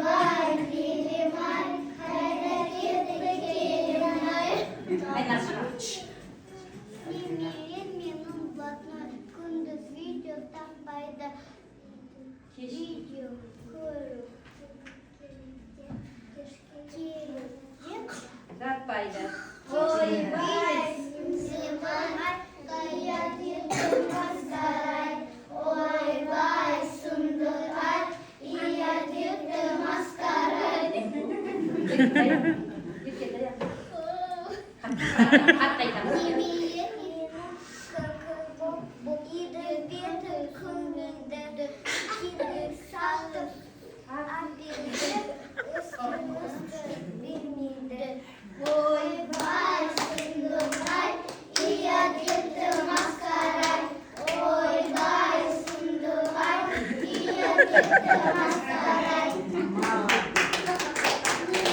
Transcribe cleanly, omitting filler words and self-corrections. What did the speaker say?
vay dilim ay, kara kirpiklerim ay. Yemin yanım batma, kunduz videodan bayda. Video kuru. Ratbayda. Oy vay dilim ay, kara kirpiklerim ay. Oy vay sundur ay, iya yıktı maskara. Oy vay sundur ay, iya yıktı